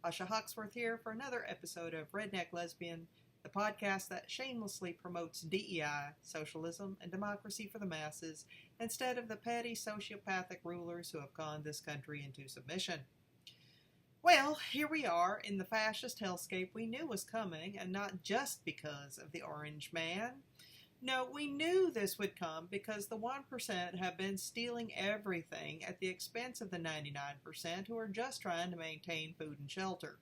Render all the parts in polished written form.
Asha Hawksworth here for another episode of Redneck Lesbian, the podcast that shamelessly promotes DEI, socialism, and democracy for the masses instead of the petty sociopathic rulers who have conned this country into submission. Well, here we are in the fascist hellscape we knew was coming, and not just because of the Orange Man. No, we knew this would come because the 1% have been stealing everything at the expense of the 99% who are just trying to maintain food and shelter.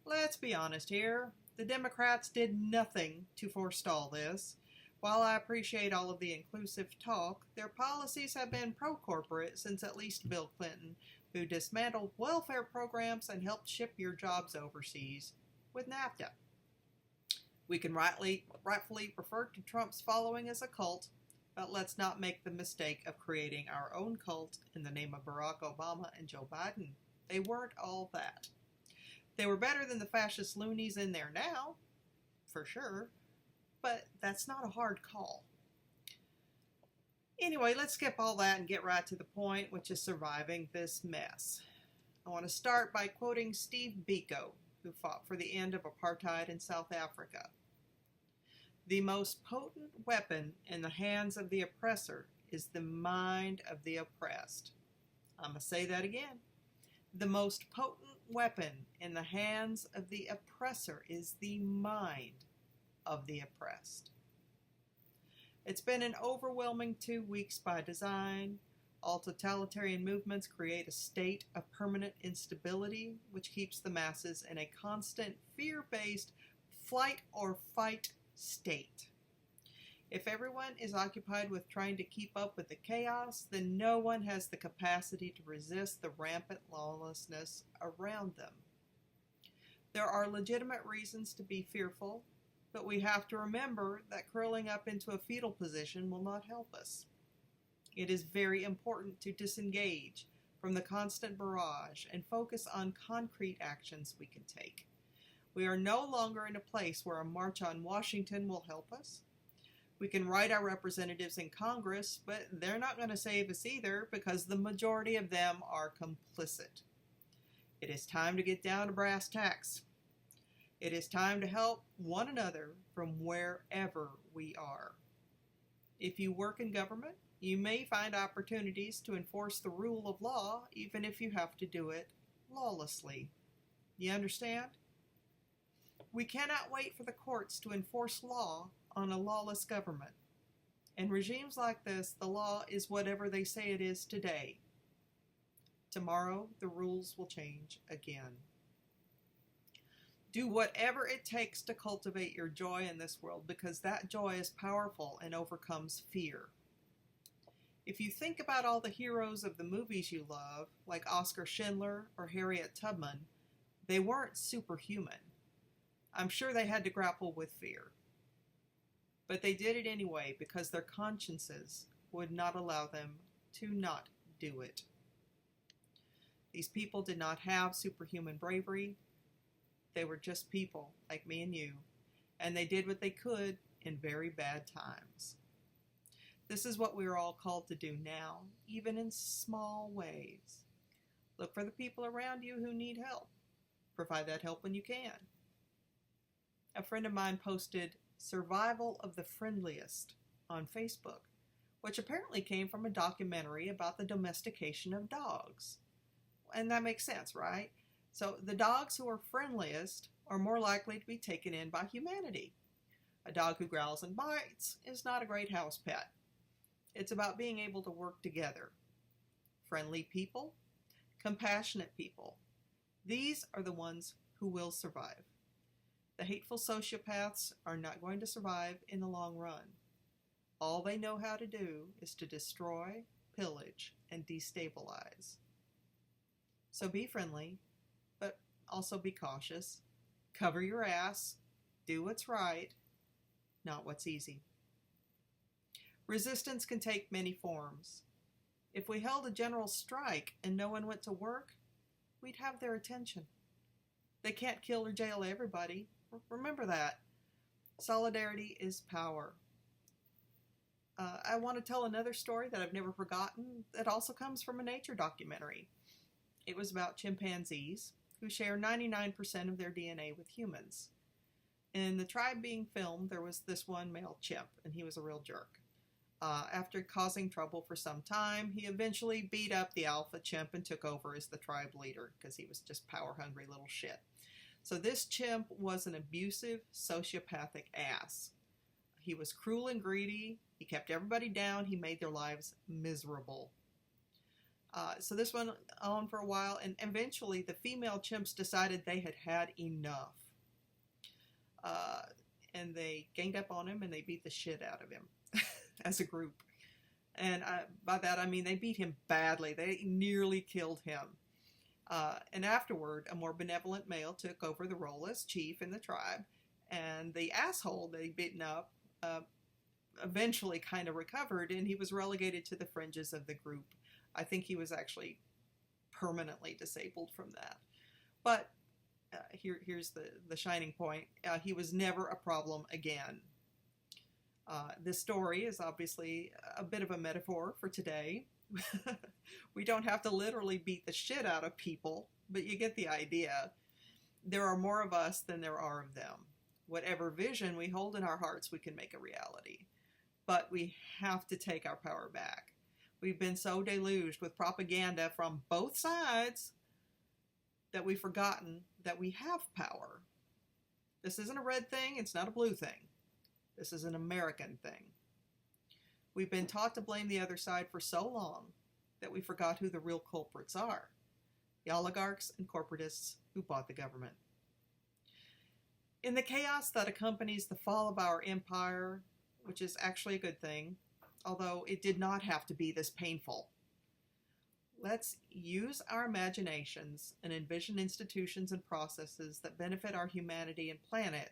Let's be honest here. The Democrats did nothing to forestall this. While I appreciate all of the inclusive talk, their policies have been pro-corporate since at least Bill Clinton, who dismantled welfare programs and helped ship your jobs overseas with NAFTA. We can rightfully refer to Trump's following as a cult, but let's not make the mistake of creating our own cult in the name of Barack Obama and Joe Biden. They weren't all that. They were better than the fascist loonies in there now, for sure, but that's not a hard call. Anyway, let's skip all that and get right to the point, which is surviving this mess. I want to start by quoting Steve Biko, who fought for the end of apartheid in South Africa. The most potent weapon in the hands of the oppressor is the mind of the oppressed. I'm going to say that again. The most potent weapon in the hands of the oppressor is the mind of the oppressed. It's been an overwhelming 2 weeks by design. All totalitarian movements create a state of permanent instability, which keeps the masses in a constant fear-based flight or fight state. If everyone is occupied with trying to keep up with the chaos, then no one has the capacity to resist the rampant lawlessness around them. There are legitimate reasons to be fearful, but we have to remember that curling up into a fetal position will not help us. It is very important to disengage from the constant barrage and focus on concrete actions we can take. We are no longer in a place where a march on Washington will help us. We can write our representatives in Congress, but they're not going to save us either because the majority of them are complicit. It is time to get down to brass tacks. It is time to help one another from wherever we are. If you work in government, you may find opportunities to enforce the rule of law, even if you have to do it lawlessly. You understand? We cannot wait for the courts to enforce law on a lawless government. In regimes like this, the law is whatever they say it is today. Tomorrow, the rules will change again. Do whatever it takes to cultivate your joy in this world, because that joy is powerful and overcomes fear. If you think about all the heroes of the movies you love, like Oscar Schindler or Harriet Tubman, they weren't superhuman. I'm sure they had to grapple with fear. But they did it anyway because their consciences would not allow them to not do it. These people did not have superhuman bravery. They were just people like me and you, and they did what they could in very bad times. This is what we are all called to do now, even in small ways. Look for the people around you who need help. Provide that help when you can. A friend of mine posted Survival of the Friendliest on Facebook, which apparently came from a documentary about the domestication of dogs. And that makes sense, right? So the dogs who are friendliest are more likely to be taken in by humanity. A dog who growls and bites is not a great house pet. It's about being able to work together. Friendly people, compassionate people. These are the ones who will survive. The hateful sociopaths are not going to survive in the long run. All they know how to do is to destroy, pillage, and destabilize. So be friendly, but also be cautious. Cover your ass. Do what's right, not what's easy. Resistance can take many forms. If we held a general strike and no one went to work, we'd have their attention. They can't kill or jail everybody. Remember that. Solidarity is power. I want to tell another story that I've never forgotten that also comes from a nature documentary. It was about chimpanzees who share 99% of their DNA with humans. In the tribe being filmed, there was this one male chimp, and he was a real jerk. After causing trouble for some time, he eventually beat up the alpha chimp and took over as the tribe leader because he was just power-hungry little shit. So this chimp was an abusive, sociopathic ass. He was cruel and greedy. He kept everybody down. He made their lives miserable. So this went on for a while, and eventually the female chimps decided they had had enough. And they ganged up on him and they beat the shit out of him as a group. And by that I mean they beat him badly. They nearly killed him. And afterward, a more benevolent male took over the role as chief in the tribe, and the asshole they'd beaten up eventually kind of recovered, and he was relegated to the fringes of the group. I think he was actually permanently disabled from that. But here's the shining point. He was never a problem again. This story is obviously a bit of a metaphor for today. We don't have to literally beat the shit out of people, but you get the idea. There are more of us than there are of them. Whatever vision we hold in our hearts, we can make a reality. But we have to take our power back. We've been so deluged with propaganda from both sides that we've forgotten that we have power. This isn't a red thing, it's not a blue thing. This is an American thing. We've been taught to blame the other side for so long that we forgot who the real culprits are. The oligarchs and corporatists who bought the government. In the chaos that accompanies the fall of our empire, which is actually a good thing, although it did not have to be this painful, let's use our imaginations and envision institutions and processes that benefit our humanity and planet,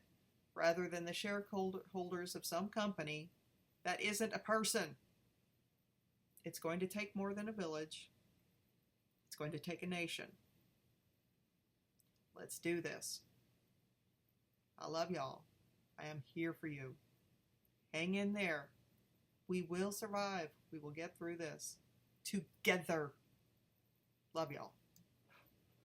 rather than the shareholders of some company that isn't a person. It's going to take more than a village. It's going to take a nation. Let's do this. I love y'all. I am here for you. Hang in there. We will survive. We will get through this together. Love y'all.